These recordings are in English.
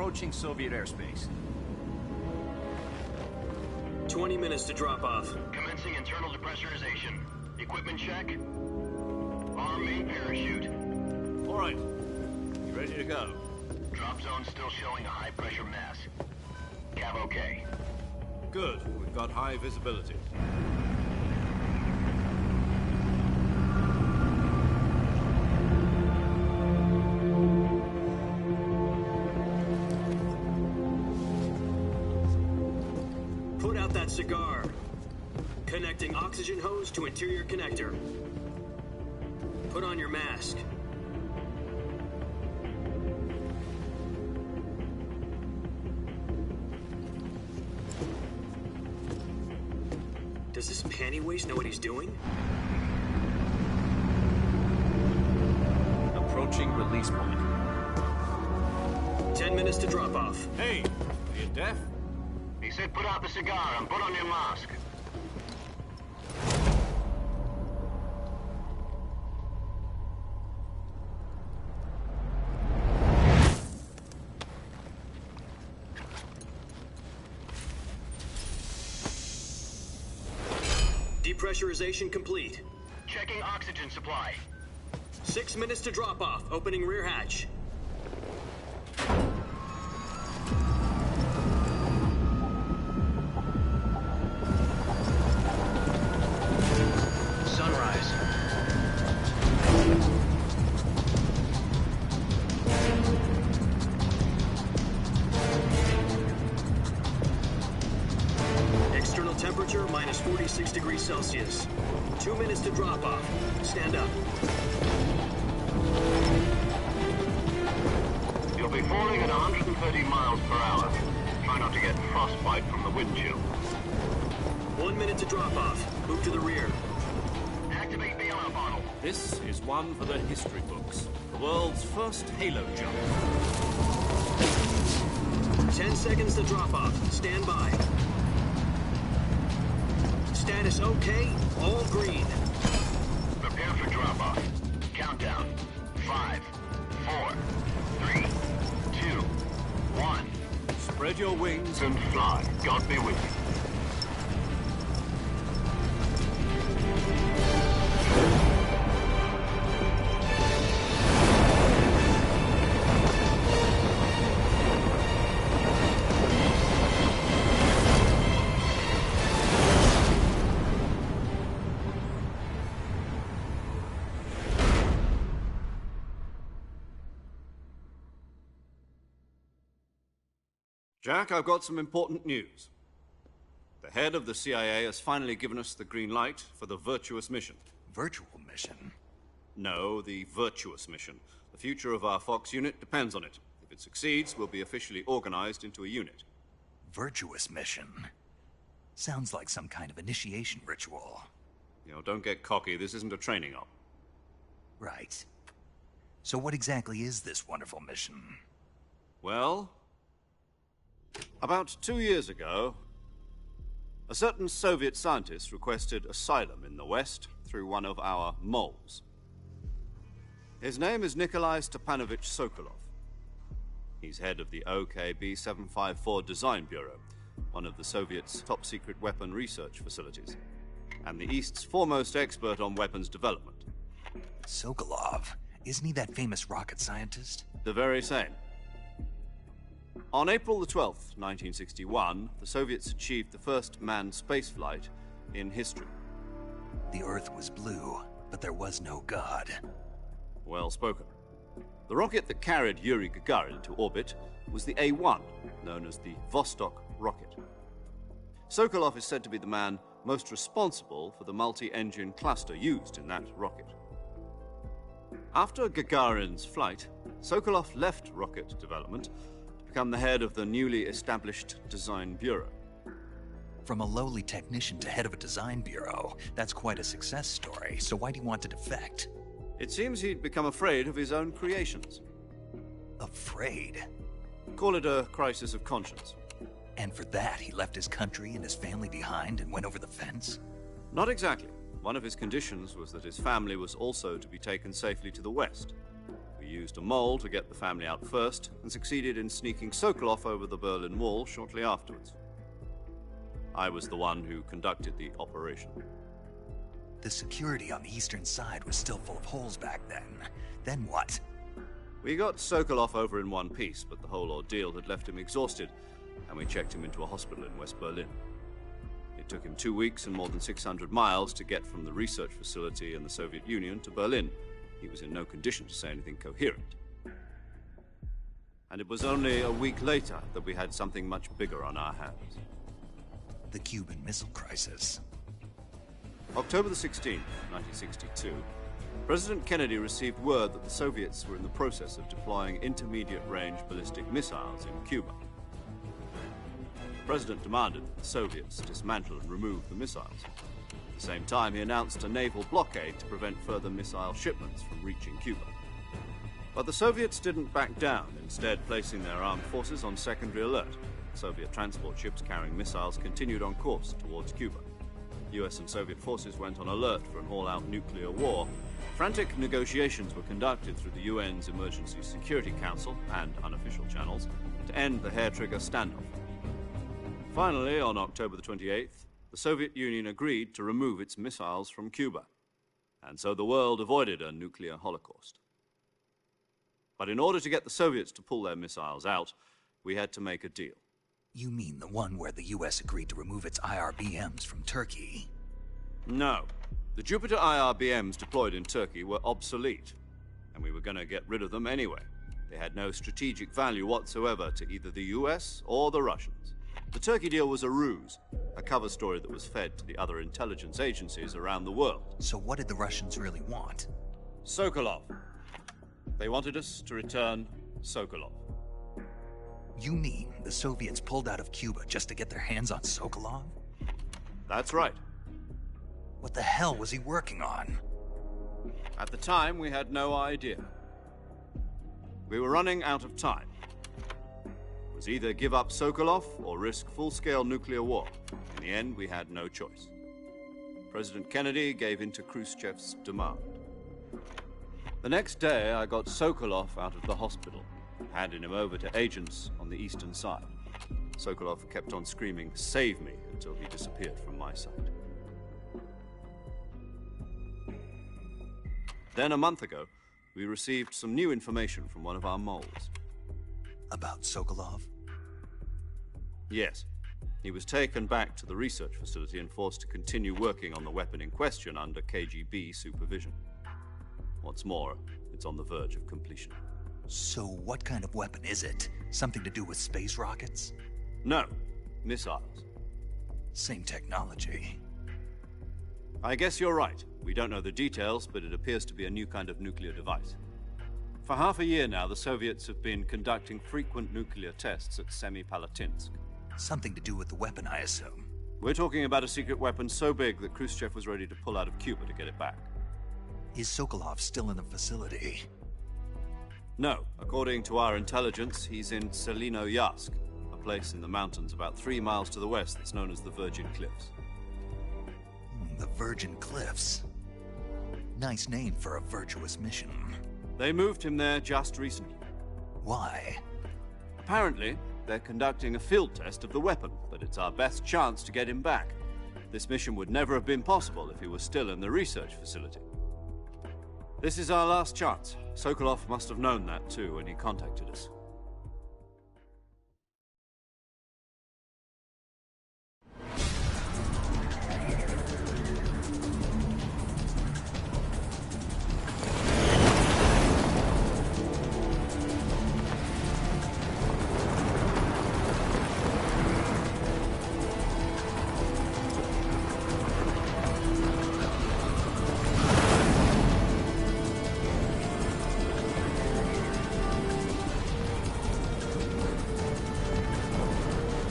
approaching Soviet airspace. 20 minutes to drop off. Commencing internal depressurization. Equipment check. Arm main parachute. All right. You ready to go? Drop zone still showing a high pressure mass. Cav okay. Good. We've got high visibility. Put out that cigar. Connecting oxygen hose to interior connector. Put on your mask. Does this panty waste know what he's doing? Approaching release point. 10 minutes to drop off. Hey, are you deaf? He said put out the cigar and put on your mask. Depressurization complete. Checking oxygen supply. 6 minutes to drop off. Opening rear hatch. Sunrise. External temperature minus 46 degrees Celsius. 2 minutes to drop off. Stand up. You'll be falling at 130 miles per hour. Try not to get frostbite from the wind chill. 1 minute to drop off. Move to the rear. Activate the alarm bottle. This is one for the history books. The world's first halo jump. 10 seconds to drop off. Stand by. Status okay. All green. Prepare for drop-off. Countdown. 5, 4, 3, 2, 1. Spread your wings And fly. God be with you. Jack, I've got some important news. The head of the CIA has finally given us the green light for the virtuous mission. Virtual mission? No, the virtuous mission. The future of our Fox unit depends on it. If it succeeds, we'll be officially organized into a unit. Virtuous mission? Sounds like some kind of initiation ritual. You know, don't get cocky. This isn't a training op. Right. So what exactly is this wonderful mission? Well, about 2 years ago, a certain Soviet scientist requested asylum in the West through one of our moles. His name is Nikolai Stepanovich Sokolov. He's head of the OKB-754 Design Bureau, one of the Soviets' top-secret weapon research facilities, and the East's foremost expert on weapons development. Sokolov? Isn't he that famous rocket scientist? The very same. On April the 12th, 1961, the Soviets achieved the first manned spaceflight in history. The Earth was blue, but there was no God. Well spoken. The rocket that carried Yuri Gagarin to orbit was the A-1, known as the Vostok rocket. Sokolov is said to be the man most responsible for the multi-engine cluster used in that rocket. After Gagarin's flight, Sokolov left rocket development to become the head of the newly established Design Bureau. From a lowly technician to head of a design bureau, that's quite a success story, so why do you want to defect? It seems he'd become afraid of his own creations. Afraid? Call it a crisis of conscience. And for that, he left his country and his family behind and went over the fence? Not exactly. One of his conditions was that his family was also to be taken safely to the West. For used a mole to get the family out first and succeeded in sneaking Sokolov over the Berlin Wall shortly afterwards. I was the one who conducted the operation. The security on the eastern side was still full of holes back then. Then what? We got Sokolov over in one piece, but the whole ordeal had left him exhausted, and we checked him into a hospital in West Berlin. It took him 2 weeks and more than 600 miles to get from the research facility in the Soviet Union to Berlin. He was in no condition to say anything coherent. And it was only a week later that we had something much bigger on our hands. The Cuban Missile Crisis. October the 16th, 1962, President Kennedy received word that the Soviets were in the process of deploying intermediate-range ballistic missiles in Cuba. The President demanded that the Soviets dismantle and remove the missiles. At the same time, he announced a naval blockade to prevent further missile shipments from reaching Cuba. But the Soviets didn't back down, instead placing their armed forces on secondary alert. Soviet transport ships carrying missiles continued on course towards Cuba. US and Soviet forces went on alert for an all-out nuclear war. Frantic negotiations were conducted through the UN's Emergency Security Council and unofficial channels to end the hair-trigger standoff. Finally, on October the 28th, the Soviet Union agreed to remove its missiles from Cuba, and so the world avoided a nuclear holocaust. But in order to get the Soviets to pull their missiles out, we had to make a deal. You mean the one where the US agreed to remove its IRBMs from Turkey? No. The Jupiter IRBMs deployed in Turkey were obsolete, and we were going to get rid of them anyway. They had no strategic value whatsoever to either the US or the Russians. The Turkey deal was a ruse, a cover story that was fed to the other intelligence agencies around the world. So what did the Russians really want? Sokolov. They wanted us to return Sokolov. You mean the Soviets pulled out of Cuba just to get their hands on Sokolov? That's right. What the hell was he working on? At the time, we had no idea. We were running out of time. It was either give up Sokolov or risk full-scale nuclear war. In the end, we had no choice. President Kennedy gave in to Khrushchev's demand. The next day, I got Sokolov out of the hospital, handing him over to agents on the eastern side. Sokolov kept on screaming, "Save me," until he disappeared from my sight. Then, a month ago, we received some new information from one of our moles. About Sokolov? Yes. He was taken back to the research facility and forced to continue working on the weapon in question under KGB supervision. What's more, it's on the verge of completion. So what kind of weapon is it? Something to do with space rockets? No, missiles. Same technology. I guess you're right. We don't know the details, but it appears to be a new kind of nuclear device. For half a year now, the Soviets have been conducting frequent nuclear tests at Semipalatinsk. Something to do with the weapon, I assume. We're talking about a secret weapon so big that Khrushchev was ready to pull out of Cuba to get it back. Is Sokolov still in the facility? No. According to our intelligence, he's in Selino-Yarsk, a place in the mountains about 3 miles to the west that's known as the Virgin Cliffs. The Virgin Cliffs. Nice name for a virtuous mission. They moved him there just recently. Why? Apparently, they're conducting a field test of the weapon, but it's our best chance to get him back. This mission would never have been possible if he was still in the research facility. This is our last chance. Sokolov must have known that too when he contacted us.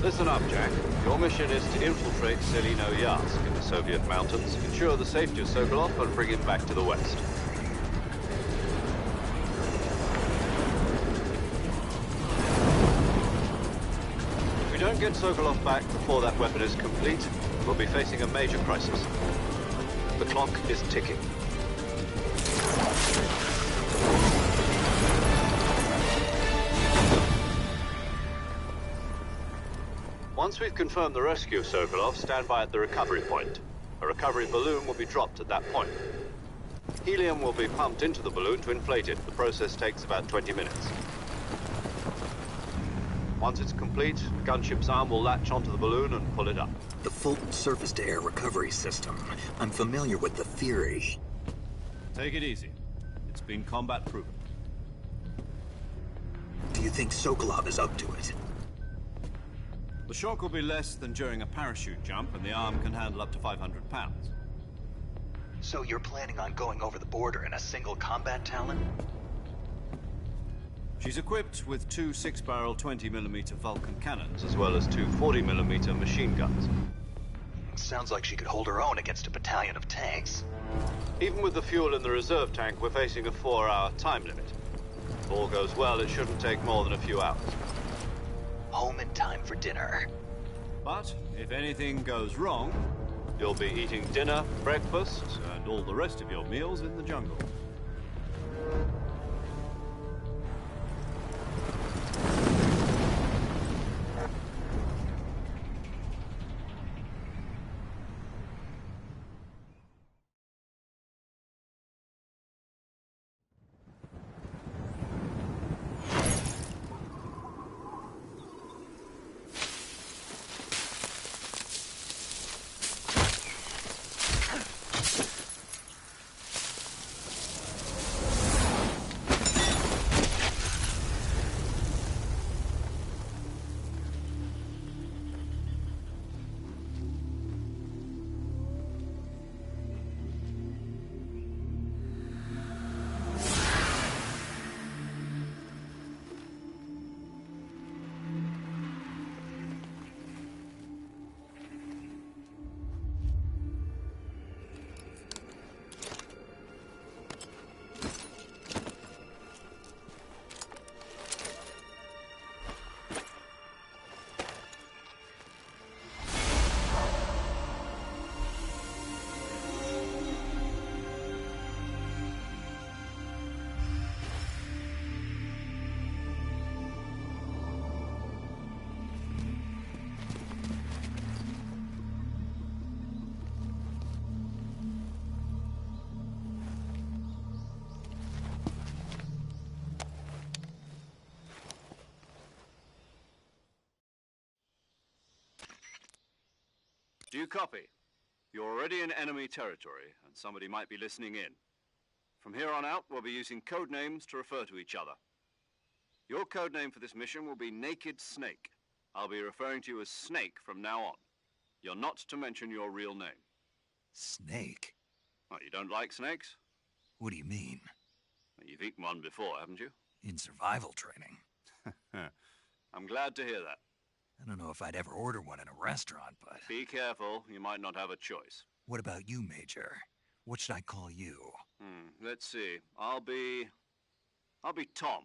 Listen up, Jack. Your mission is to infiltrate Selino-Yarsk in the Soviet mountains, ensure the safety of Sokolov, and bring him back to the west. If we don't get Sokolov back before that weapon is complete, we'll be facing a major crisis. The clock is ticking. Once we've confirmed the rescue, Sokolov, stand by at the recovery point. A recovery balloon will be dropped at that point. Helium will be pumped into the balloon to inflate it. The process takes about 20 minutes. Once it's complete, the gunship's arm will latch onto the balloon and pull it up. The Fulton surface-to-air recovery system. I'm familiar with the theory. Take it easy. It's been combat-proven. Do you think Sokolov is up to it? The shock will be less than during a parachute jump, and the arm can handle up to 500 pounds. So you're planning on going over the border in a single combat Talon? She's equipped with two 6-barrel 20mm Vulcan cannons, as well as two 40mm machine guns. Sounds like she could hold her own against a battalion of tanks. Even with the fuel in the reserve tank, we're facing a 4-hour time limit. If all goes well, it shouldn't take more than a few hours. Home in time for dinner. But if anything goes wrong, you'll be eating dinner, breakfast, and all the rest of your meals in the jungle. Do you copy? You're already in enemy territory, and somebody might be listening in. From here on out, we'll be using code names to refer to each other. Your code name for this mission will be Naked Snake. I'll be referring to you as Snake from now on. You're not to mention your real name. Snake? Oh, you don't like snakes? What do you mean? Well, you've eaten one before, haven't you? In survival training. I'm glad to hear that. I don't know if I'd ever order one in a restaurant, but... Be careful, you might not have a choice. What about you, Major? What should I call you? Let's see. I'll be Tom.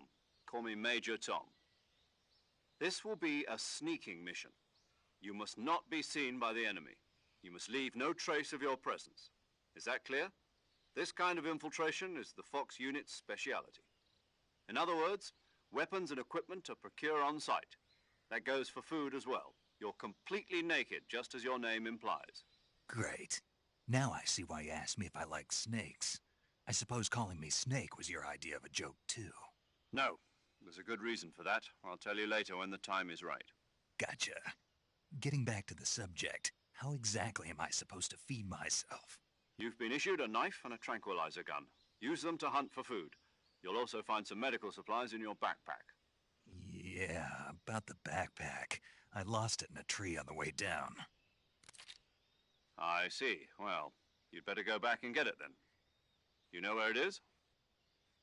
Call me Major Tom. This will be a sneaking mission. You must not be seen by the enemy. You must leave no trace of your presence. Is that clear? This kind of infiltration is the Fox unit's speciality. In other words, weapons and equipment are procured on site. That goes for food as well. You're completely naked, just as your name implies. Great. Now I see why you asked me if I like snakes. I suppose calling me Snake was your idea of a joke, too. No. There's a good reason for that. I'll tell you later when the time is right. Gotcha. Getting back to the subject, how exactly am I supposed to feed myself? You've been issued a knife and a tranquilizer gun. Use them to hunt for food. You'll also find some medical supplies in your backpack. Yeah, about the backpack. I lost it in a tree on the way down. I see. Well, you'd better go back and get it then. You know where it is?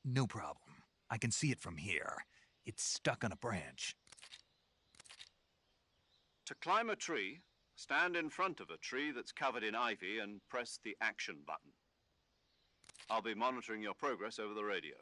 No problem. I can see it from here. It's stuck on a branch. To climb a tree, stand in front of a tree that's covered in ivy and press the action button. I'll be monitoring your progress over the radio.